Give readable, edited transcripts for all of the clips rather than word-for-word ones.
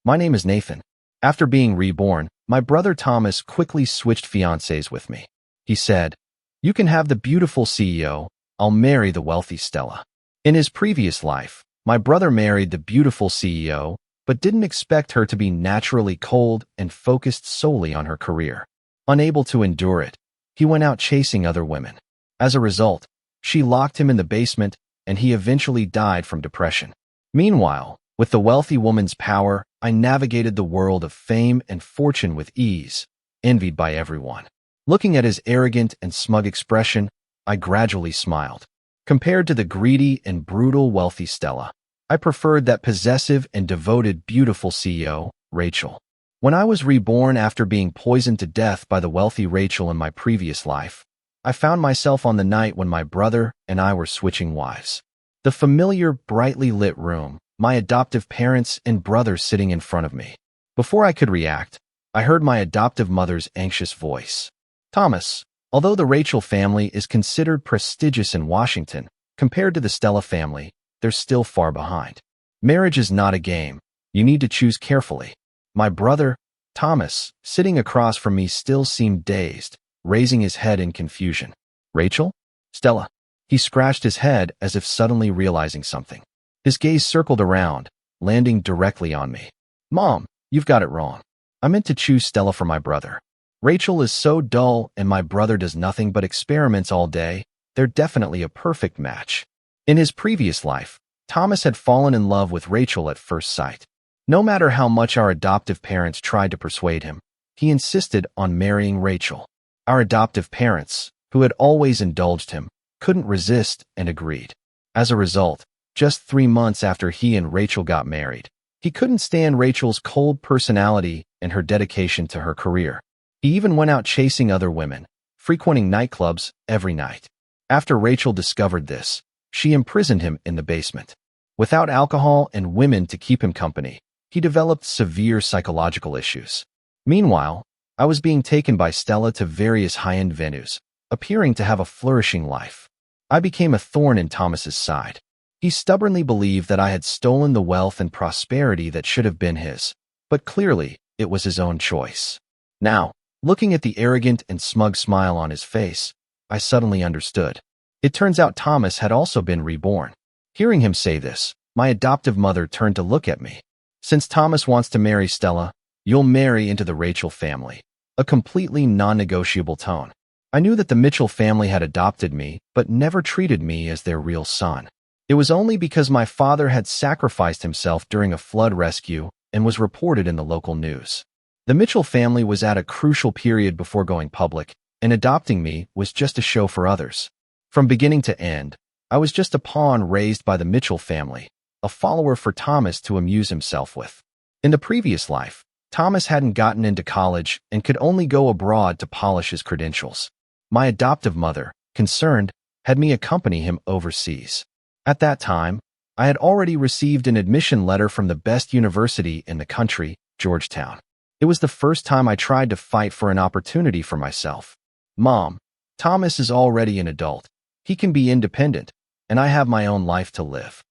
My name is Nathan. After being reborn, my brother Thomas quickly switched fiancées with me. He said, "You can have the beautiful CEO. I'll marry the wealthy Stella." In his previous life, my brother married the beautiful CEO, but didn't expect her to be naturally cold and focused solely on her career. Unable to endure it, he went out chasing other women. As a result, she locked him in the basement, and he eventually died from depression. Meanwhile, with the wealthy woman's power, I navigated the world of fame and fortune with ease, envied by everyone. Looking at his arrogant and smug expression, I gradually smiled. Compared to the greedy and brutal wealthy Stella, I preferred that possessive and devoted beautiful CEO, Rachel. When I was reborn after being poisoned to death by the wealthy Rachel in my previous life, I found myself on the night when my brother and I were switching wives. The familiar, brightly lit room, my adoptive parents and brother sitting in front of me. Before I could react, I heard my adoptive mother's anxious voice. "Thomas, although the Rachel family is considered prestigious in Washington, compared to the Stella family, they're still far behind. Marriage is not a game. You need to choose carefully." My brother, Thomas, sitting across from me still seemed dazed, raising his head in confusion. "Rachel? Stella?" He scratched his head as if suddenly realizing something. His gaze circled around, landing directly on me. "Mom, you've got it wrong. I meant to choose Stella for my brother. Rachel is so dull and my brother does nothing but experiments all day. They're definitely a perfect match." In his previous life, Thomas had fallen in love with Rachel at first sight. No matter how much our adoptive parents tried to persuade him, he insisted on marrying Rachel. Our adoptive parents, who had always indulged him, couldn't resist and agreed. As a result, just 3 months after he and Rachel got married, he couldn't stand Rachel's cold personality and her dedication to her career. He even went out chasing other women, frequenting nightclubs every night. After Rachel discovered this, she imprisoned him in the basement. Without alcohol and women to keep him company, he developed severe psychological issues. Meanwhile, I was being taken by Stella to various high-end venues, appearing to have a flourishing life. I became a thorn in Thomas's side. He stubbornly believed that I had stolen the wealth and prosperity that should have been his, but clearly it was his own choice. Now, looking at the arrogant and smug smile on his face, I suddenly understood. It turns out Thomas had also been reborn. Hearing him say this, my adoptive mother turned to look at me. "Since Thomas wants to marry Stella, you'll marry into the Rachel family." A completely non-negotiable tone. I knew that the Mitchell family had adopted me, but never treated me as their real son. It was only because my father had sacrificed himself during a flood rescue and was reported in the local news. The Mitchell family was at a crucial period before going public, and adopting me was just a show for others. From beginning to end, I was just a pawn raised by the Mitchell family, a follower for Thomas to amuse himself with. In the previous life, Thomas hadn't gotten into college and could only go abroad to polish his credentials. My adoptive mother, concerned, had me accompany him overseas. At that time, I had already received an admission letter from the best university in the country, Georgetown. It was the first time I tried to fight for an opportunity for myself. "Mom, Thomas is already an adult. He can be independent, and I have my own life to live."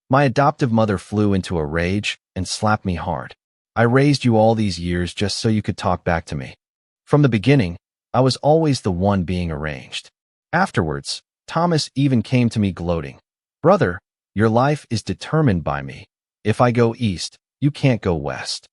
My adoptive mother flew into a rage and slapped me hard. "I raised you all these years just so you could talk back to me. From the beginning, I was always the one being arranged." Afterwards, Thomas even came to me gloating. "Brother, your life is determined by me. If I go east, you can't go west."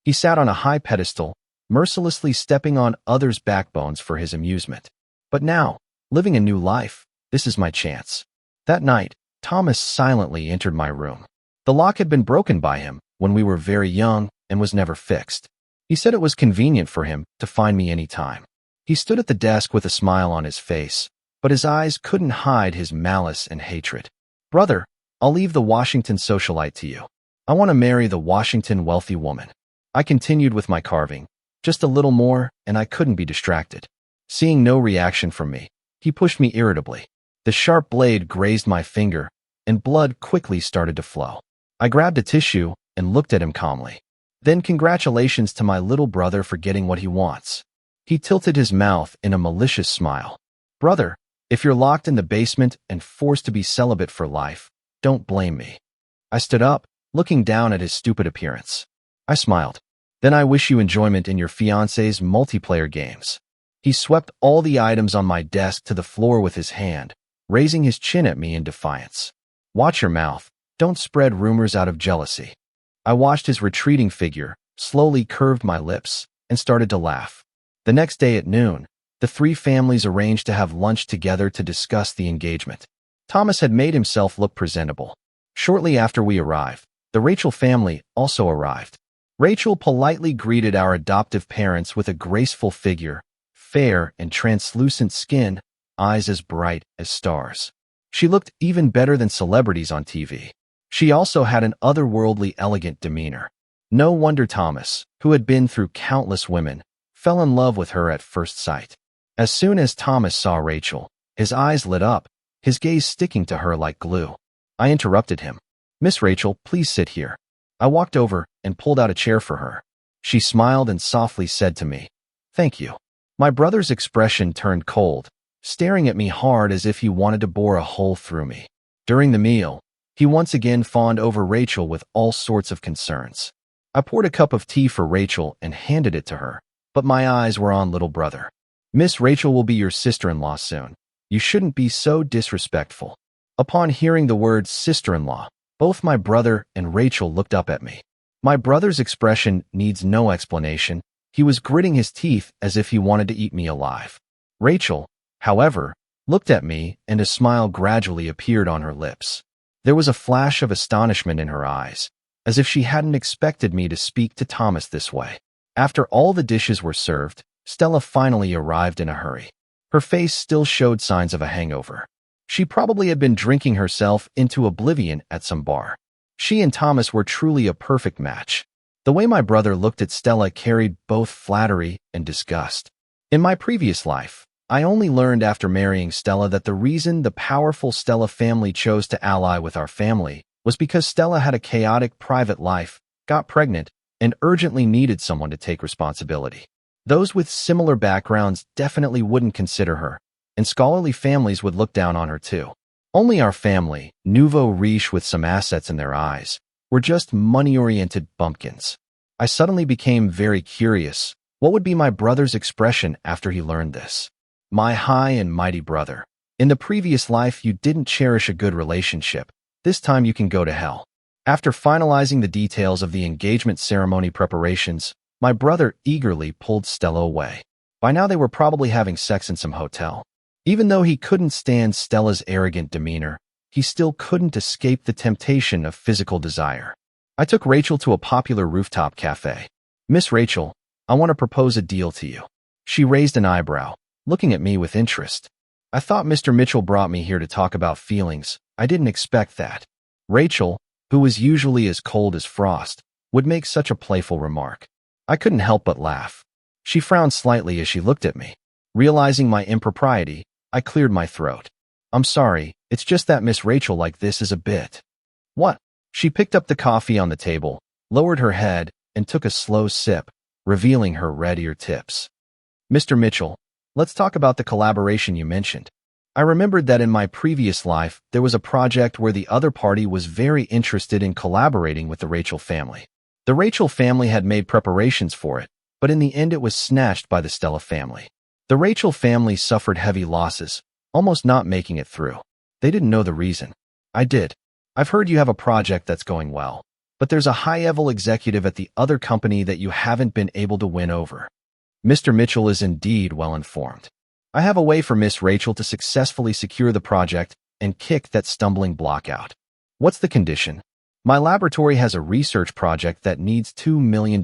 He sat on a high pedestal, mercilessly stepping on others' backbones for his amusement. But now, living a new life, this is my chance. That night, Thomas silently entered my room. The lock had been broken by him when we were very young and was never fixed. He said it was convenient for him to find me any time. He stood at the desk with a smile on his face, but his eyes couldn't hide his malice and hatred. "Brother, I'll leave the Washington socialite to you. I want to marry the Washington wealthy woman." I continued with my carving. Just a little more, and I couldn't be distracted. Seeing no reaction from me, he pushed me irritably. The sharp blade grazed my finger, and blood quickly started to flow. I grabbed a tissue and looked at him calmly. "Then congratulations to my little brother for getting what he wants." He tilted his mouth in a malicious smile. "Brother, if you're locked in the basement and forced to be celibate for life, don't blame me." I stood up, looking down at his stupid appearance. I smiled. Then I wish you enjoyment in your fiancé's multiplayer games. He swept all the items on my desk to the floor with his hand, raising his chin at me in defiance. Watch your mouth. Don't spread rumors out of jealousy. I watched his retreating figure, slowly curved my lips, and started to laugh. The next day at noon, the three families arranged to have lunch together to discuss the engagement. Thomas had made himself look presentable. Shortly after we arrived, the Rachel family also arrived. Rachel politely greeted our adoptive parents with a graceful figure, fair and translucent skin, eyes as bright as stars. She looked even better than celebrities on TV. She also had an otherworldly elegant demeanor. No wonder Thomas, who had been through countless women, fell in love with her at first sight. As soon as Thomas saw Rachel, his eyes lit up, his gaze sticking to her like glue. I interrupted him. "Miss Rachel, please sit here." I walked over and pulled out a chair for her. She smiled and softly said to me, "Thank you." My brother's expression turned cold, staring at me hard as if he wanted to bore a hole through me. During the meal, he once again fawned over Rachel with all sorts of concerns. I poured a cup of tea for Rachel and handed it to her, but my eyes were on little brother. "Miss Rachel will be your sister-in-law soon. You shouldn't be so disrespectful." Upon hearing the word sister-in-law, both my brother and Rachel looked up at me. My brother's expression needs no explanation. He was gritting his teeth as if he wanted to eat me alive. Rachel, however, looked at me and a smile gradually appeared on her lips. There was a flash of astonishment in her eyes, as if she hadn't expected me to speak to Thomas this way. After all the dishes were served, Stella finally arrived in a hurry. Her face still showed signs of a hangover. She probably had been drinking herself into oblivion at some bar. She and Thomas were truly a perfect match. The way my brother looked at Stella carried both flattery and disgust. In my previous life, I only learned after marrying Stella that the reason the powerful Stella family chose to ally with our family was because Stella had a chaotic private life, got pregnant, and urgently needed someone to take responsibility. Those with similar backgrounds definitely wouldn't consider her, and scholarly families would look down on her too. Only our family, nouveau riche with some assets in their eyes, were just money-oriented bumpkins. I suddenly became very curious. What would be my brother's expression after he learned this? "My high and mighty brother, in the previous life you didn't cherish a good relationship. This time you can go to hell." After finalizing the details of the engagement ceremony preparations, my brother eagerly pulled Stella away. By now they were probably having sex in some hotel. Even though he couldn't stand Stella's arrogant demeanor, he still couldn't escape the temptation of physical desire. I took Rachel to a popular rooftop cafe. "Miss Rachel, I want to propose a deal to you." She raised an eyebrow, looking at me with interest. "I thought Mr. Mitchell brought me here to talk about feelings. I didn't expect that." Rachel, who was usually as cold as frost, would make such a playful remark. I couldn't help but laugh. She frowned slightly as she looked at me. Realizing my impropriety, I cleared my throat. "I'm sorry, it's just that Miss Rachel like this is a bit." "What?" She picked up the coffee on the table, lowered her head, and took a slow sip, revealing her red ear tips. "Mr. Mitchell, let's talk about the collaboration you mentioned." I remembered that in my previous life, there was a project where the other party was very interested in collaborating with the Rachel family. The Rachel family had made preparations for it, but in the end it was snatched by the Stella family. The Rachel family suffered heavy losses, almost not making it through. They didn't know the reason. I did. "I've heard you have a project that's going well, but there's a high-level executive at the other company that you haven't been able to win over." Mr. Mitchell is indeed well informed. "I have a way for Miss Rachel to successfully secure the project and kick that stumbling block out." "What's the condition?" "My laboratory has a research project that needs $2 million.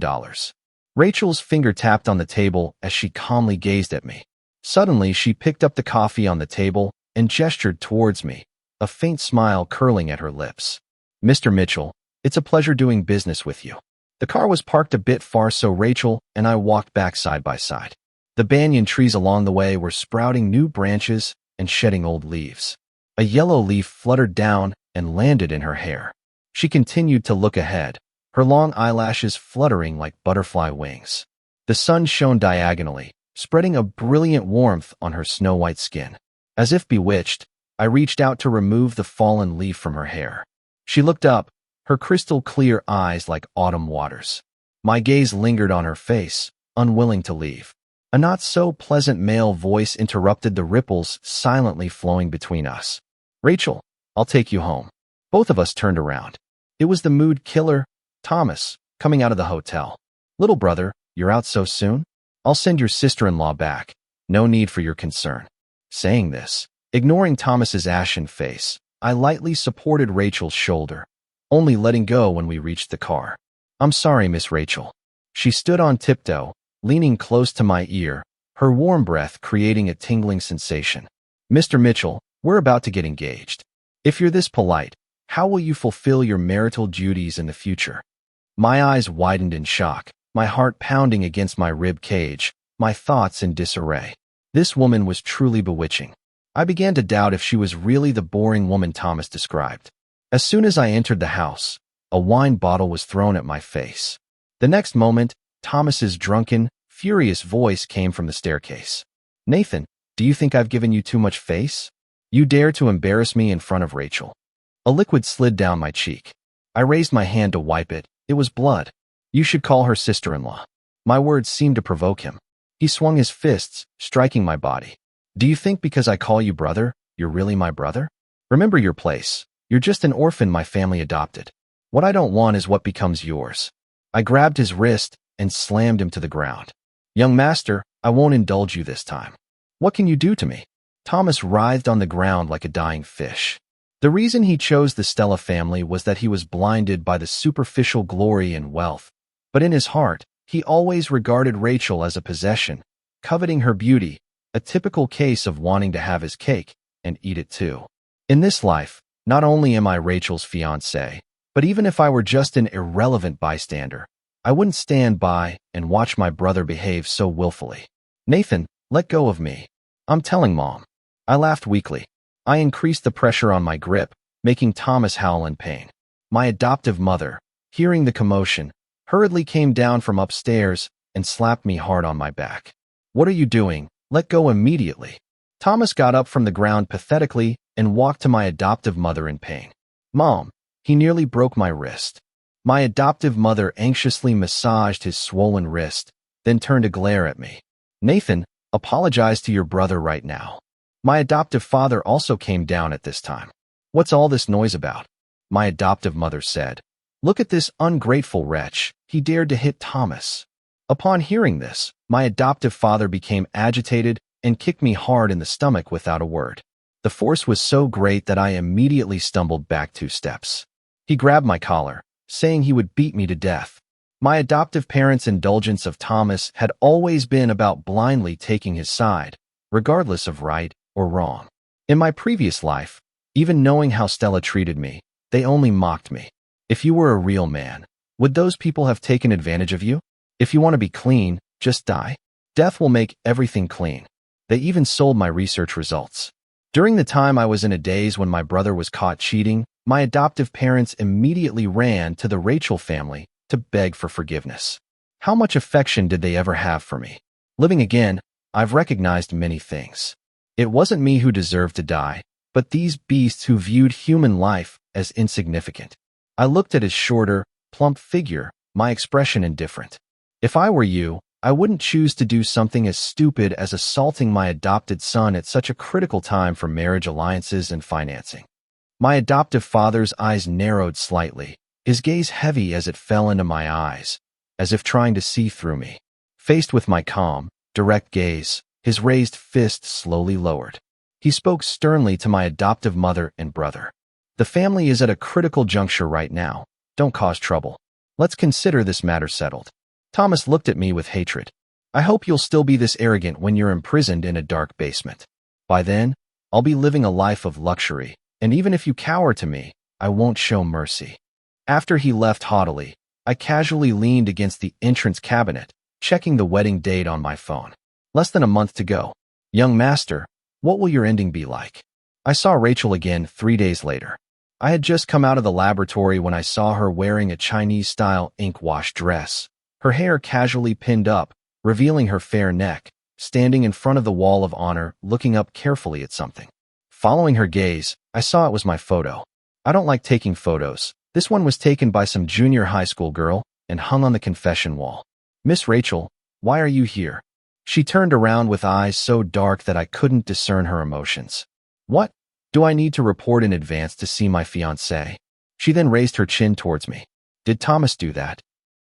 Rachel's finger tapped on the table as she calmly gazed at me. Suddenly, she picked up the coffee on the table and gestured towards me, a faint smile curling at her lips. "Mr. Mitchell, it's a pleasure doing business with you." The car was parked a bit far, so Rachel and I walked back side by side. The banyan trees along the way were sprouting new branches and shedding old leaves. A yellow leaf fluttered down and landed in her hair. She continued to look ahead, her long eyelashes fluttering like butterfly wings. The sun shone diagonally, spreading a brilliant warmth on her snow-white skin. As if bewitched, I reached out to remove the fallen leaf from her hair. She looked up, her crystal-clear eyes like autumn waters. My gaze lingered on her face, unwilling to leave. A not-so-pleasant male voice interrupted the ripples silently flowing between us. "Rachel, I'll take you home." Both of us turned around. It was the mood killer, Thomas, coming out of the hotel. "Little brother, you're out so soon? I'll send your sister-in-law back. No need for your concern." Saying this, ignoring Thomas's ashen face, I lightly supported Rachel's shoulder, only letting go when we reached the car. "I'm sorry, Miss Rachel." She stood on tiptoe, leaning close to my ear, her warm breath creating a tingling sensation. "Mr. Mitchell, we're about to get engaged. If you're this polite, how will you fulfill your marital duties in the future?" My eyes widened in shock, my heart pounding against my rib cage, my thoughts in disarray. This woman was truly bewitching. I began to doubt if she was really the boring woman Thomas described. As soon as I entered the house, a wine bottle was thrown at my face. The next moment, Thomas's drunken, furious voice came from the staircase. "Nathan, do you think I've given you too much face? You dare to embarrass me in front of Rachel." A liquid slid down my cheek. I raised my hand to wipe it. It was blood. "You should call her sister-in-law." My words seemed to provoke him. He swung his fists, striking my body. "Do you think because I call you brother, you're really my brother? Remember your place. You're just an orphan my family adopted. What I don't want is what becomes yours." I grabbed his wrist and slammed him to the ground. "Young master, I won't indulge you this time." "What can you do to me?" Thomas writhed on the ground like a dying fish. The reason he chose the Stella family was that he was blinded by the superficial glory and wealth, but in his heart, he always regarded Rachel as a possession, coveting her beauty, a typical case of wanting to have his cake and eat it too. In this life, not only am I Rachel's fiancé, but even if I were just an irrelevant bystander, I wouldn't stand by and watch my brother behave so willfully. "Nathan, let go of me. I'm telling Mom." I laughed weakly. I increased the pressure on my grip, making Thomas howl in pain. My adoptive mother, hearing the commotion, hurriedly came down from upstairs and slapped me hard on my back. "What are you doing? Let go immediately." Thomas got up from the ground pathetically and walked to my adoptive mother in pain. "Mom, he nearly broke my wrist." My adoptive mother anxiously massaged his swollen wrist, then turned to glare at me. "Nathan, apologize to your brother right now." My adoptive father also came down at this time. "What's all this noise about?" My adoptive mother said. "Look at this ungrateful wretch. He dared to hit Thomas." Upon hearing this, my adoptive father became agitated and kicked me hard in the stomach without a word. The force was so great that I immediately stumbled back 2 steps. He grabbed my collar, saying he would beat me to death. My adoptive parents' indulgence of Thomas had always been about blindly taking his side, regardless of right or wrong. In my previous life, even knowing how Stella treated me, they only mocked me. If you were a real man, would those people have taken advantage of you? If you want to be clean, just die. Death will make everything clean. They even sold my research results. During the time I was in a daze when my brother was caught cheating, my adoptive parents immediately ran to the Rachel family to beg for forgiveness. How much affection did they ever have for me? Living again, I've recognized many things. It wasn't me who deserved to die, but these beasts who viewed human life as insignificant. I looked at his shorter, plump figure, my expression indifferent. If I were you, I wouldn't choose to do something as stupid as assaulting my adopted son at such a critical time for marriage alliances and financing. My adoptive father's eyes narrowed slightly, his gaze heavy as it fell into my eyes, as if trying to see through me. Faced with my calm, direct gaze, his raised fist slowly lowered. He spoke sternly to my adoptive mother and brother. "The family is at a critical juncture right now. Don't cause trouble. Let's consider this matter settled." Thomas looked at me with hatred. "I hope you'll still be this arrogant when you're imprisoned in a dark basement. By then, I'll be living a life of luxury, and even if you cower to me, I won't show mercy." After he left haughtily, I casually leaned against the entrance cabinet, checking the wedding date on my phone. Less than a month to go. "Young master, what will your ending be like?" I saw Rachel again 3 days later. I had just come out of the laboratory when I saw her wearing a Chinese-style ink-wash dress, her hair casually pinned up, revealing her fair neck, standing in front of the wall of honor, looking up carefully at something. Following her gaze, I saw it was my photo. I don't like taking photos. This one was taken by some junior high school girl, and hung on the confession wall. "Miss Rachel, why are you here?" She turned around with eyes so dark that I couldn't discern her emotions. "What? Do I need to report in advance to see my fiancé?" She then raised her chin towards me. "Did Thomas do that?"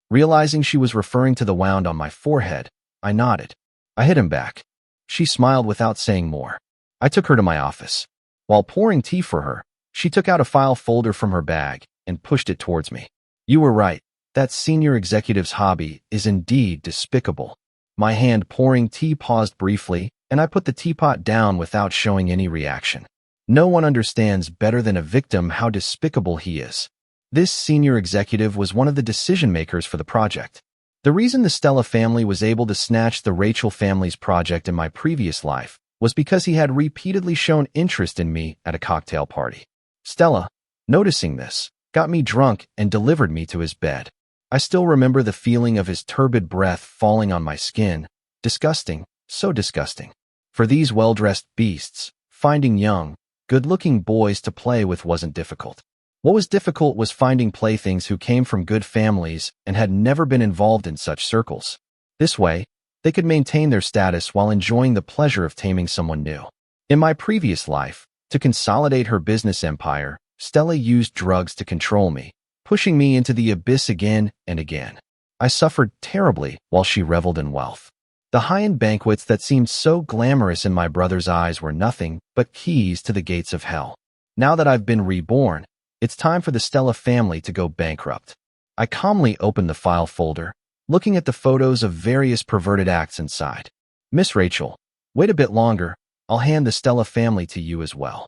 Realizing she was referring to the wound on my forehead, I nodded. I hit him back. She smiled without saying more. I took her to my office. While pouring tea for her, she took out a file folder from her bag and pushed it towards me. "You were right. That senior executive's hobby is indeed despicable." My hand pouring tea paused briefly, and I put the teapot down without showing any reaction. No one understands better than a victim how despicable he is. This senior executive was one of the decision-makers for the project. The reason the Stella family was able to snatch the Rachel family's project in my previous life was because he had repeatedly shown interest in me at a cocktail party. Stella, noticing this, got me drunk and delivered me to his bed. I still remember the feeling of his turbid breath falling on my skin. Disgusting, so disgusting. For these well-dressed beasts, finding young, good-looking boys to play with wasn't difficult. What was difficult was finding playthings who came from good families and had never been involved in such circles. This way, they could maintain their status while enjoying the pleasure of taming someone new. In my previous life, to consolidate her business empire, Stella used drugs to control me, pushing me into the abyss again and again. I suffered terribly while she reveled in wealth. The high-end banquets that seemed so glamorous in my brother's eyes were nothing but keys to the gates of hell. Now that I've been reborn, it's time for the Stella family to go bankrupt. I calmly opened the file folder, looking at the photos of various perverted acts inside. "Miss Rachel, wait a bit longer. I'll hand the Stella family to you as well."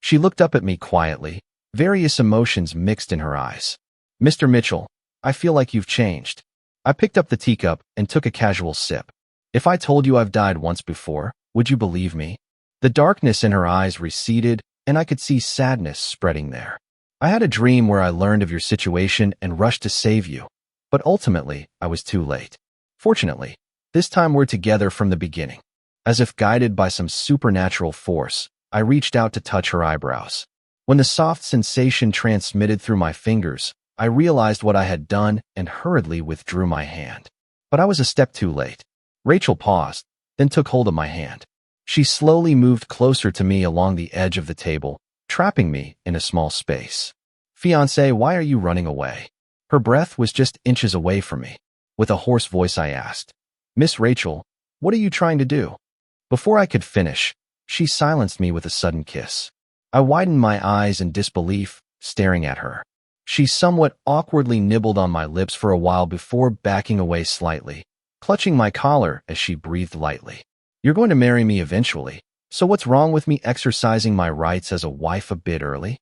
She looked up at me quietly, various emotions mixed in her eyes. "Mr. Mitchell, I feel like you've changed." I picked up the teacup and took a casual sip. "If I told you I've died once before, would you believe me?" The darkness in her eyes receded, and I could see sadness spreading there. "I had a dream where I learned of your situation and rushed to save you, but ultimately, I was too late. Fortunately, this time we're together from the beginning." As if guided by some supernatural force, I reached out to touch her eyebrows. When the soft sensation transmitted through my fingers, I realized what I had done and hurriedly withdrew my hand. But I was a step too late. Rachel paused, then took hold of my hand. She slowly moved closer to me along the edge of the table, trapping me in a small space. "Fiancé, why are you running away?" Her breath was just inches away from me. With a hoarse voice I asked, "Miss Rachel, what are you trying to do?" Before I could finish, she silenced me with a sudden kiss. I widened my eyes in disbelief, staring at her. She somewhat awkwardly nibbled on my lips for a while before backing away slightly, clutching my collar as she breathed lightly. "You're going to marry me eventually, so what's wrong with me exercising my rights as a wife a bit early?"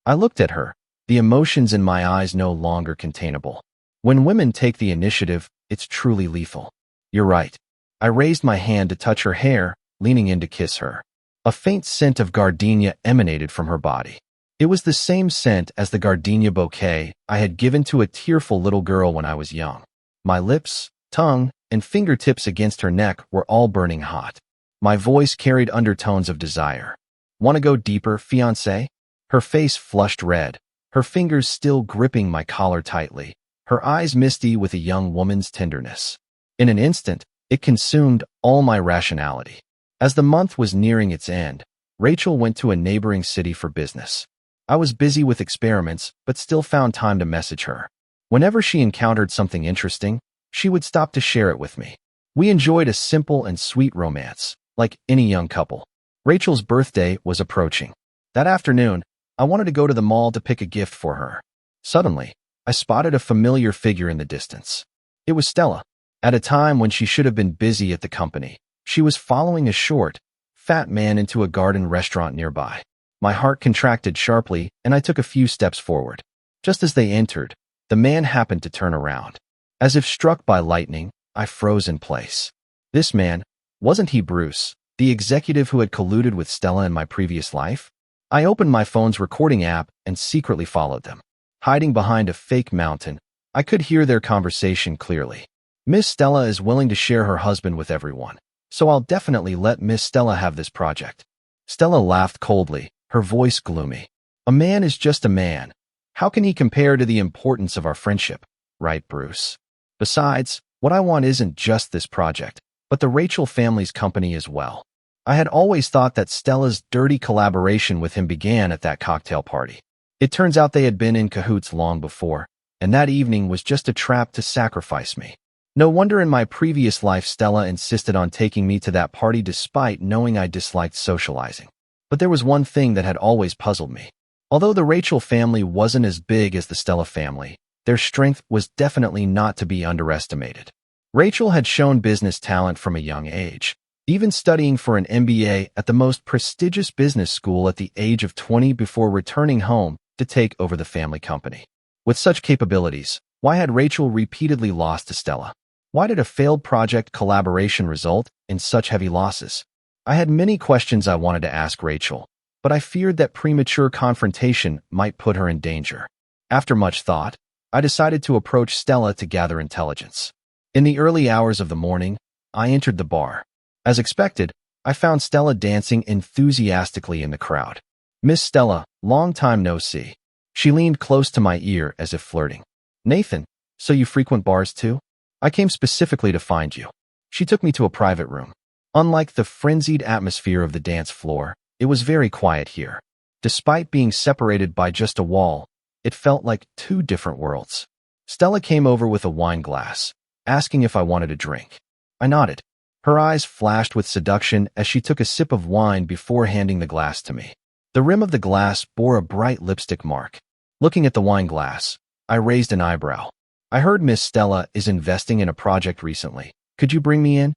I looked at her, the emotions in my eyes no longer containable. When women take the initiative, it's truly lethal. "You're right." I raised my hand to touch her hair, leaning in to kiss her. A faint scent of gardenia emanated from her body. It was the same scent as the gardenia bouquet I had given to a tearful little girl when I was young. My lips, tongue, and fingertips against her neck were all burning hot. My voice carried undertones of desire. "Want to go deeper, fiancé?" Her face flushed red, her fingers still gripping my collar tightly, her eyes misty with a young woman's tenderness. In an instant, it consumed all my rationality. As the month was nearing its end, Rachel went to a neighboring city for business. I was busy with experiments, but still found time to message her. Whenever she encountered something interesting, she would stop to share it with me. We enjoyed a simple and sweet romance, like any young couple. Rachel's birthday was approaching. That afternoon, I wanted to go to the mall to pick a gift for her. Suddenly, I spotted a familiar figure in the distance. It was Stella. At a time when she should have been busy at the company, she was following a short, fat man into a garden restaurant nearby. My heart contracted sharply, and I took a few steps forward. Just as they entered, the man happened to turn around. As if struck by lightning, I froze in place. This man, wasn't he Bruce, the executive who had colluded with Stella in my previous life? I opened my phone's recording app and secretly followed them. Hiding behind a fake mountain, I could hear their conversation clearly. "Miss Stella is willing to share her husband with everyone, so I'll definitely let Miss Stella have this project." Stella laughed coldly, her voice gloomy. "A man is just a man. How can he compare to the importance of our friendship, right, Bruce?" Besides, what I want isn't just this project, but the Rachel family's company as well. I had always thought that Stella's dirty collaboration with him began at that cocktail party. It turns out they had been in cahoots long before, and that evening was just a trap to sacrifice me. No wonder in my previous life Stella insisted on taking me to that party despite knowing I disliked socializing. But there was one thing that had always puzzled me. Although the Rachel family wasn't as big as the Stella family, their strength was definitely not to be underestimated. Rachel had shown business talent from a young age, even studying for an MBA at the most prestigious business school at the age of 20 before returning home to take over the family company. With such capabilities, why had Rachel repeatedly lost to Stella? Why did a failed project collaboration result in such heavy losses? I had many questions I wanted to ask Rachel, but I feared that premature confrontation might put her in danger. After much thought, I decided to approach Stella to gather intelligence. In the early hours of the morning, I entered the bar. As expected, I found Stella dancing enthusiastically in the crowd. "Miss Stella, long time no see." She leaned close to my ear as if flirting. "Nathan, so you frequent bars too? I came specifically to find you." She took me to a private room. Unlike the frenzied atmosphere of the dance floor, it was very quiet here. Despite being separated by just a wall, it felt like two different worlds. Stella came over with a wine glass, asking if I wanted a drink. I nodded. Her eyes flashed with seduction as she took a sip of wine before handing the glass to me. The rim of the glass bore a bright lipstick mark. Looking at the wine glass, I raised an eyebrow. "I heard Miss Stella is investing in a project recently. Could you bring me in?"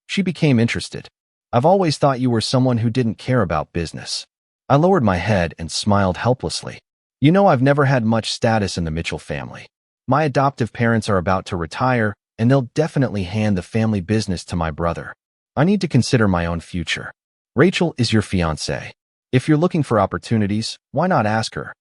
She became interested. "I've always thought you were someone who didn't care about business." I lowered my head and smiled helplessly. "You know, I've never had much status in the Mitchell family. My adoptive parents are about to retire, and they'll definitely hand the family business to my brother. I need to consider my own future. Rachel is your fiancée. If you're looking for opportunities, why not ask her?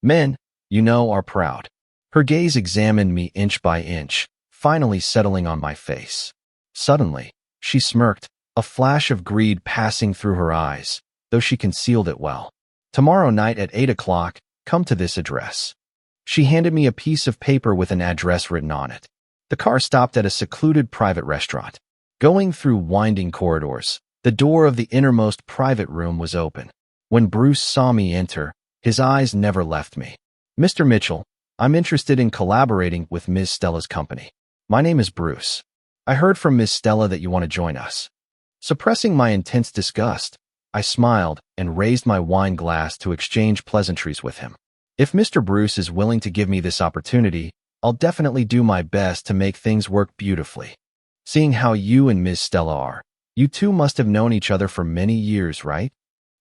Men, you know, are proud." Her gaze examined me inch by inch, finally settling on my face. Suddenly, she smirked, a flash of greed passing through her eyes, though she concealed it well. "Tomorrow night at 8 o'clock, come to this address." She handed me a piece of paper with an address written on it. The car stopped at a secluded private restaurant. Going through winding corridors, the door of the innermost private room was open. When Bruce saw me enter, his eyes never left me. "Mr. Mitchell, I'm interested in collaborating with Ms. Stella's company. My name is Bruce. I heard from Ms. Stella that you want to join us." Suppressing my intense disgust, I smiled and raised my wine glass to exchange pleasantries with him. "If Mr. Bruce is willing to give me this opportunity, I'll definitely do my best to make things work beautifully. Seeing how you and Ms. Stella are, you two must have known each other for many years, right?"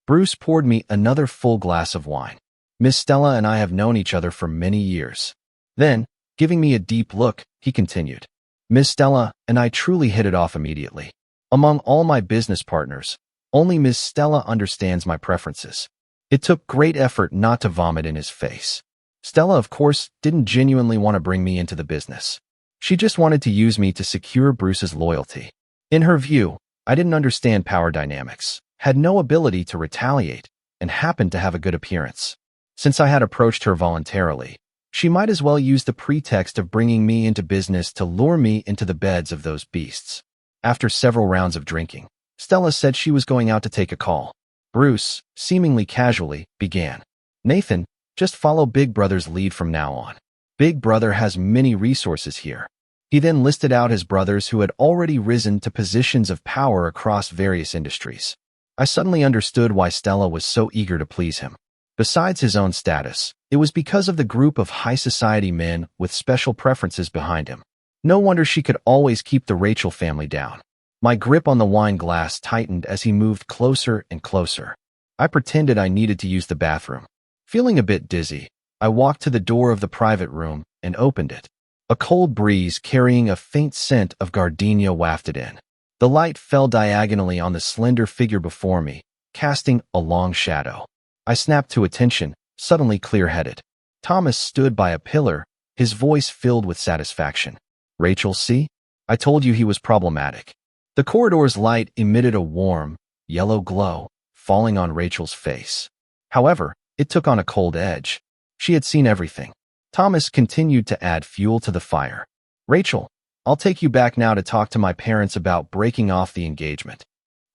Bruce poured me another full glass of wine. "Miss Stella and I have known each other for many years." Then, giving me a deep look, he continued, "Miss Stella and I truly hit it off immediately. Among all my business partners, only Miss Stella understands my preferences." It took great effort not to vomit in his face. Stella, of course, didn't genuinely want to bring me into the business. She just wanted to use me to secure Bruce's loyalty. In her view, I didn't understand power dynamics, had no ability to retaliate, and happened to have a good appearance. Since I had approached her voluntarily, she might as well use the pretext of bringing me into business to lure me into the beds of those beasts. After several rounds of drinking, Stella said she was going out to take a call. Bruce, seemingly casually, began, "Nathan, just follow Big Brother's lead from now on. Big Brother has many resources here." He then listed out his brothers who had already risen to positions of power across various industries. I suddenly understood why Stella was so eager to please him. Besides his own status, it was because of the group of high society men with special preferences behind him. No wonder she could always keep the Rachel family down. My grip on the wine glass tightened as he moved closer and closer. I pretended I needed to use the bathroom. Feeling a bit dizzy, I walked to the door of the private room and opened it. A cold breeze carrying a faint scent of gardenia wafted in. The light fell diagonally on the slender figure before me, casting a long shadow. I snapped to attention, suddenly clear-headed. Thomas stood by a pillar, his voice filled with satisfaction. "Rachel, see? I told you he was problematic." The corridor's light emitted a warm, yellow glow, falling on Rachel's face. However, it took on a cold edge. She had seen everything. Thomas continued to add fuel to the fire. "Rachel, I'll take you back now to talk to my parents about breaking off the engagement.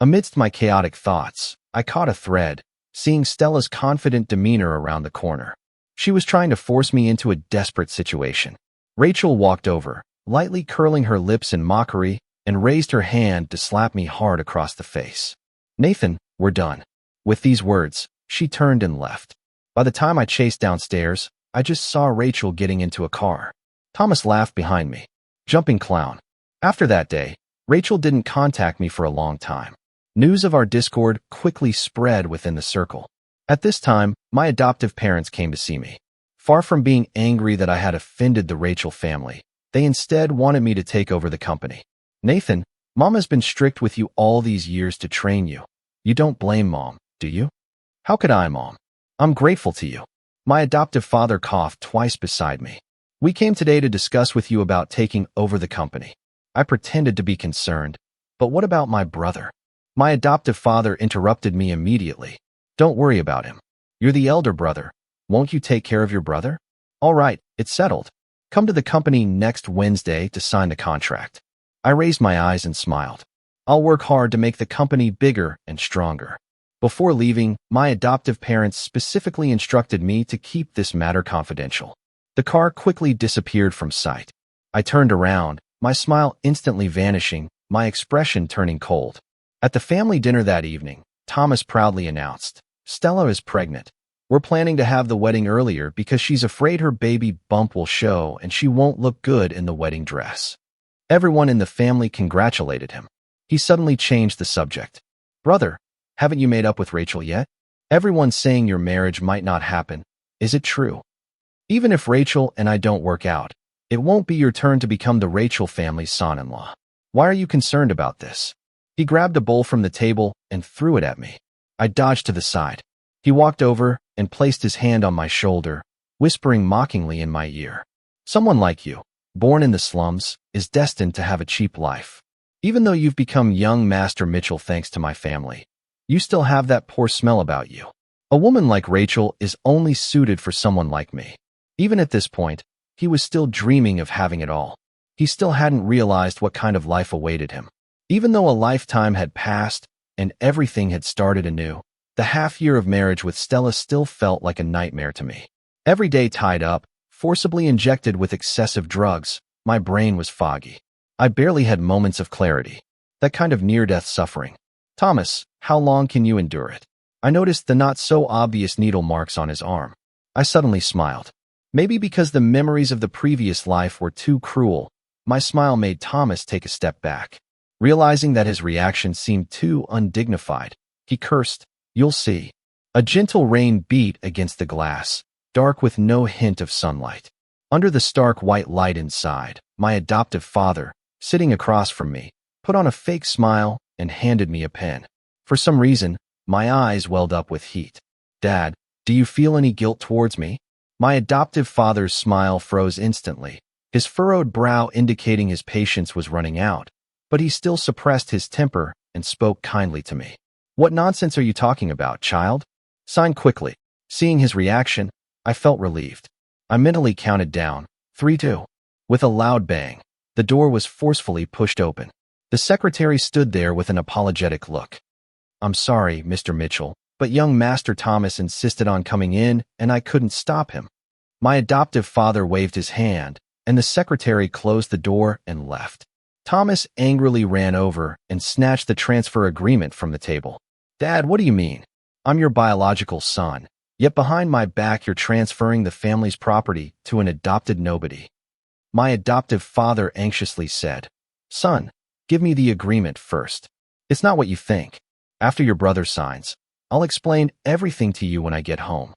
Amidst my chaotic thoughts, I caught a thread, seeing Stella's confident demeanor around the corner. She was trying to force me into a desperate situation. Rachel walked over, lightly curling her lips in mockery, and raised her hand to slap me hard across the face. "Nathan, we're done." With these words, she turned and left. By the time I chased downstairs, I just saw Rachel getting into a car. Thomas laughed behind me. "Jumping clown." After that day, Rachel didn't contact me for a long time. News of our discord quickly spread within the circle. At this time, my adoptive parents came to see me. Far from being angry that I had offended the Rachel family, they instead wanted me to take over the company. "Nathan, Mom has been strict with you all these years to train you. You don't blame Mom, do you?" "How could I, Mom? I'm grateful to you." My adoptive father coughed twice beside me. "We came today to discuss with you about taking over the company." I pretended to be concerned. "But what about my brother?" My adoptive father interrupted me immediately. "Don't worry about him. You're the elder brother. Won't you take care of your brother?" "All right, it's settled. Come to the company next Wednesday to sign the contract." I raised my eyes and smiled. "I'll work hard to make the company bigger and stronger." Before leaving, my adoptive parents specifically instructed me to keep this matter confidential. The car quickly disappeared from sight. I turned around, my smile instantly vanishing, my expression turning cold. At the family dinner that evening, Thomas proudly announced, "Stella is pregnant. We're planning to have the wedding earlier because she's afraid her baby bump will show and she won't look good in the wedding dress." Everyone in the family congratulated him. He suddenly changed the subject. "Brother, haven't you made up with Rachel yet? Everyone's saying your marriage might not happen. Is it true? Even if Rachel and I don't work out, it won't be your turn to become the Rachel family's son-in-law. Why are you concerned about this?" He grabbed a bowl from the table and threw it at me. I dodged to the side. He walked over and placed his hand on my shoulder, whispering mockingly in my ear, "Someone like you, born in the slums, is destined to have a cheap life. Even though you've become young Master Mitchell thanks to my family, you still have that poor smell about you. A woman like Rachel is only suited for someone like me." Even at this point, he was still dreaming of having it all. He still hadn't realized what kind of life awaited him. Even though a lifetime had passed and everything had started anew, the half-year of marriage with Stella still felt like a nightmare to me. Every day tied up, forcibly injected with excessive drugs, my brain was foggy. I barely had moments of clarity. That kind of near-death suffering. "Thomas, how long can you endure it?" I noticed the not-so-obvious needle marks on his arm. I suddenly smiled. Maybe because the memories of the previous life were too cruel, my smile made Thomas take a step back. Realizing that his reaction seemed too undignified, he cursed, "You'll see." A gentle rain beat against the glass, dark with no hint of sunlight. Under the stark white light inside, my adoptive father, sitting across from me, put on a fake smile and handed me a pen. For some reason, my eyes welled up with heat. "Dad, do you feel any guilt towards me?" My adoptive father's smile froze instantly, his furrowed brow indicating his patience was running out, but he still suppressed his temper and spoke kindly to me. "What nonsense are you talking about, child? Sign quickly." Seeing his reaction, I felt relieved. I mentally counted down, 3, 2. With a loud bang, the door was forcefully pushed open. The secretary stood there with an apologetic look. "I'm sorry, Mr. Mitchell, but young Master Thomas insisted on coming in and I couldn't stop him." My adoptive father waved his hand, and the secretary closed the door and left. Thomas angrily ran over and snatched the transfer agreement from the table. "Dad, what do you mean? I'm your biological son, yet behind my back you're transferring the family's property to an adopted nobody." My adoptive father anxiously said, "Son, give me the agreement first. It's not what you think. After your brother signs, I'll explain everything to you when I get home."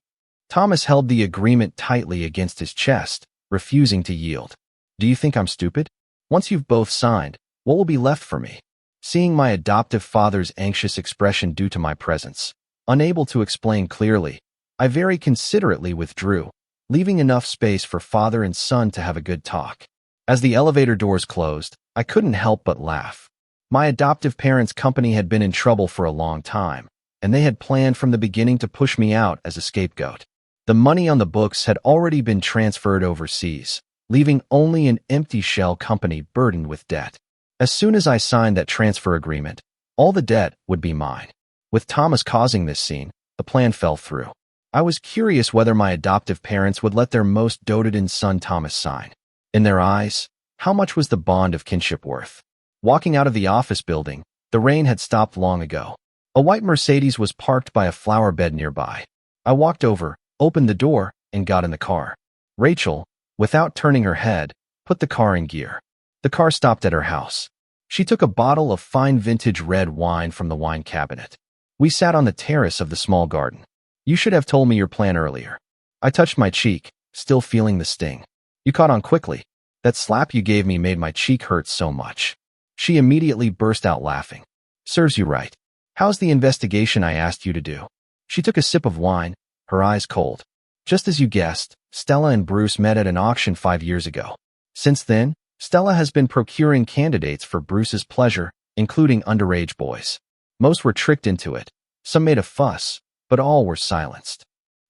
Thomas held the agreement tightly against his chest, refusing to yield. "Do you think I'm stupid? Once you've both signed, what will be left for me?" Seeing my adoptive father's anxious expression due to my presence, unable to explain clearly, I very considerately withdrew, leaving enough space for father and son to have a good talk. As the elevator doors closed, I couldn't help but laugh. My adoptive parents' company had been in trouble for a long time, and they had planned from the beginning to push me out as a scapegoat. The money on the books had already been transferred overseas, leaving only an empty shell company burdened with debt. As soon as I signed that transfer agreement, all the debt would be mine. With Thomas causing this scene, the plan fell through. I was curious whether my adoptive parents would let their most doted-on son Thomas sign. In their eyes, how much was the bond of kinship worth? Walking out of the office building, the rain had stopped long ago. A white Mercedes was parked by a flower bed nearby. I walked over, opened the door, and got in the car. Rachel, without turning her head, put the car in gear. The car stopped at her house. She took a bottle of fine vintage red wine from the wine cabinet. We sat on the terrace of the small garden. You should have told me your plan earlier. I touched my cheek, still feeling the sting. You caught on quickly. That slap you gave me made my cheek hurt so much. She immediately burst out laughing. Serves you right. How's the investigation I asked you to do? She took a sip of wine, her eyes cold. Just as you guessed, Stella and Bruce met at an auction 5 years ago. Since then, Stella has been procuring candidates for Bruce's pleasure, including underage boys. Most were tricked into it. Some made a fuss, but all were silenced.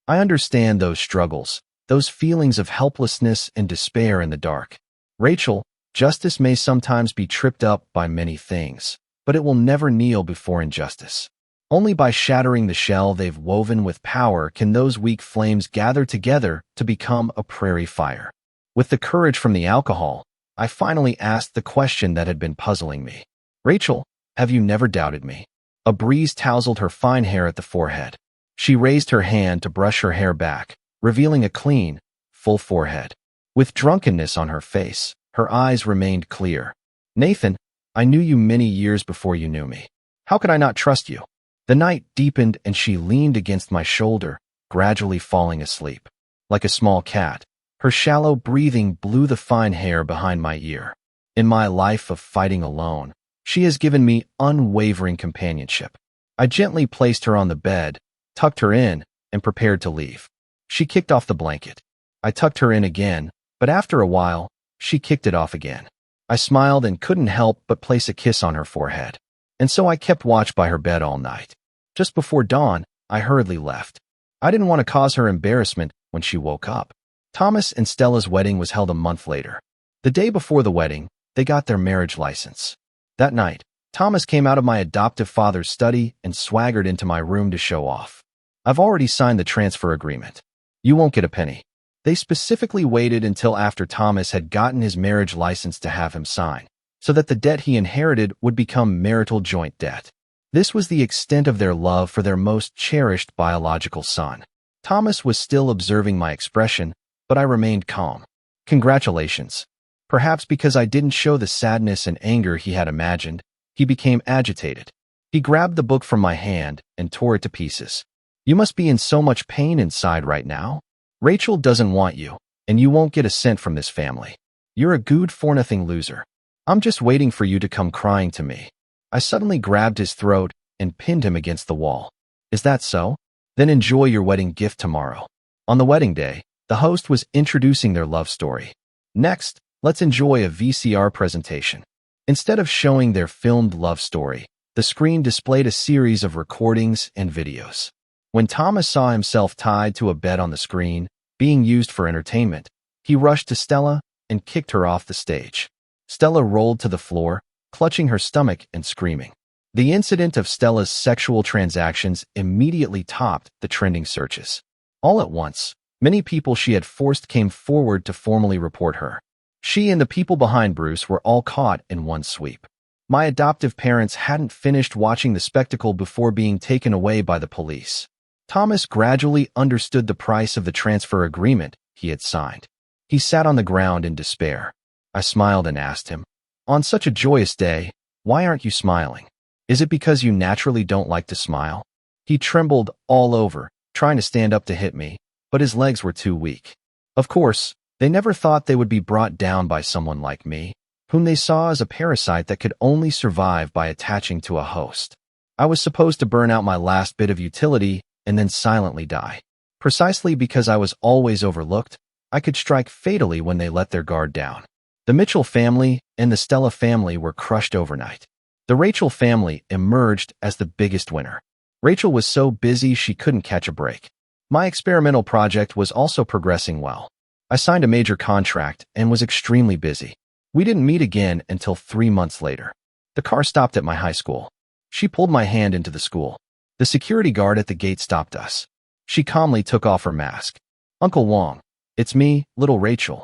I understand those struggles, those feelings of helplessness and despair in the dark. Rachel, justice may sometimes be tripped up by many things, but it will never kneel before injustice. Only by shattering the shell they've woven with power can those weak flames gather together to become a prairie fire. With the courage from the alcohol, I finally asked the question that had been puzzling me. Rachel, have you never doubted me? A breeze tousled her fine hair at the forehead. She raised her hand to brush her hair back, revealing a clean, full forehead. With drunkenness on her face, her eyes remained clear. Nathan, I knew you many years before you knew me. How could I not trust you? The night deepened and she leaned against my shoulder, gradually falling asleep. Like a small cat, her shallow breathing blew the fine hair behind my ear. In my life of fighting alone, she has given me unwavering companionship. I gently placed her on the bed, tucked her in, and prepared to leave. She kicked off the blanket. I tucked her in again, but after a while, she kicked it off again. I smiled and couldn't help but place a kiss on her forehead. And so I kept watch by her bed all night. Just before dawn, I hurriedly left. I didn't want to cause her embarrassment when she woke up. Thomas and Stella's wedding was held a month later. The day before the wedding, they got their marriage license. That night, Thomas came out of my adoptive father's study and swaggered into my room to show off. I've already signed the transfer agreement. You won't get a penny. They specifically waited until after Thomas had gotten his marriage license to have him sign, so that the debt he inherited would become marital joint debt. This was the extent of their love for their most cherished biological son. Thomas was still observing my expression, but I remained calm. Congratulations. Perhaps because I didn't show the sadness and anger he had imagined, he became agitated. He grabbed the book from my hand and tore it to pieces. You must be in so much pain inside right now. Rachel doesn't want you, and you won't get a cent from this family. You're a good-for-nothing loser. I'm just waiting for you to come crying to me. I suddenly grabbed his throat and pinned him against the wall. Is that so? Then enjoy your wedding gift tomorrow. On the wedding day, the host was introducing their love story. Next, let's enjoy a VCR presentation. Instead of showing their filmed love story, the screen displayed a series of recordings and videos. When Thomas saw himself tied to a bed on the screen, being used for entertainment, he rushed to Stella and kicked her off the stage. Stella rolled to the floor, clutching her stomach and screaming. The incident of Stella's sexual transactions immediately topped the trending searches. All at once, many people she had forced came forward to formally report her. She and the people behind Bruce were all caught in one sweep. My adoptive parents hadn't finished watching the spectacle before being taken away by the police. Thomas gradually understood the price of the transfer agreement he had signed. He sat on the ground in despair. I smiled and asked him, "On such a joyous day, why aren't you smiling? Is it because you naturally don't like to smile?" He trembled all over, trying to stand up to hit me, but his legs were too weak. Of course, they never thought they would be brought down by someone like me, whom they saw as a parasite that could only survive by attaching to a host. I was supposed to burn out my last bit of utility and then silently die. Precisely because I was always overlooked, I could strike fatally when they let their guard down. The Mitchell family and the Stella family were crushed overnight. The Rachel family emerged as the biggest winner. Rachel was so busy she couldn't catch a break. My experimental project was also progressing well. I signed a major contract and was extremely busy. We didn't meet again until 3 months later. The car stopped at my high school. She pulled my hand into the school. The security guard at the gate stopped us. She calmly took off her mask. "Uncle Wong, it's me, little Rachel."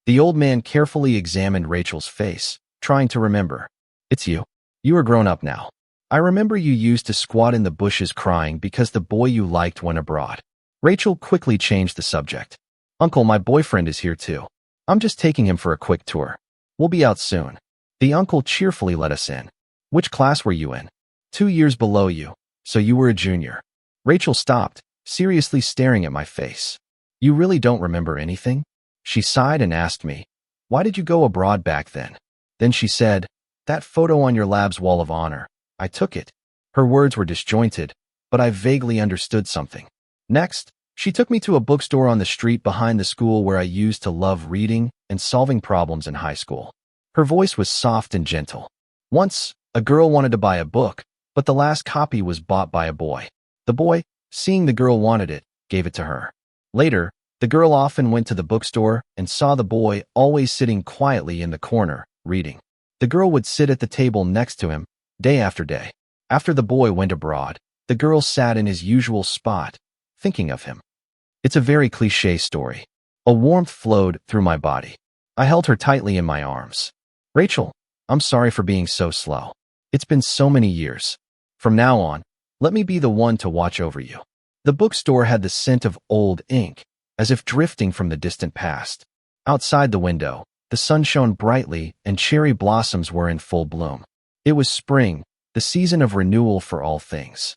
The old man carefully examined Rachel's face, trying to remember. "It's you. You are grown up now. I remember you used to squat in the bushes crying because the boy you liked went abroad." Rachel quickly changed the subject. "Uncle, my boyfriend is here too. I'm just taking him for a quick tour. We'll be out soon." The uncle cheerfully let us in. "Which class were you in?" 2 years below you, so you were a junior." Rachel stopped, seriously staring at my face. "You really don't remember anything?" She sighed and asked me, "Why did you go abroad back then?" Then she said, "That photo on your lab's wall of honor. I took it." Her words were disjointed, but I vaguely understood something. Next, she took me to a bookstore on the street behind the school where I used to love reading and solving problems in high school. Her voice was soft and gentle. Once, a girl wanted to buy a book, but the last copy was bought by a boy. The boy, seeing the girl wanted it, gave it to her. Later, the girl often went to the bookstore and saw the boy always sitting quietly in the corner, reading. The girl would sit at the table next to him, day after day. After the boy went abroad, the girl sat in his usual spot, thinking of him. It's a very cliché story. A warmth flowed through my body. I held her tightly in my arms. "Rachel, I'm sorry for being so slow. It's been so many years. From now on, let me be the one to watch over you." The bookstore had the scent of old ink, as if drifting from the distant past. Outside the window, the sun shone brightly and cherry blossoms were in full bloom. It was spring, the season of renewal for all things.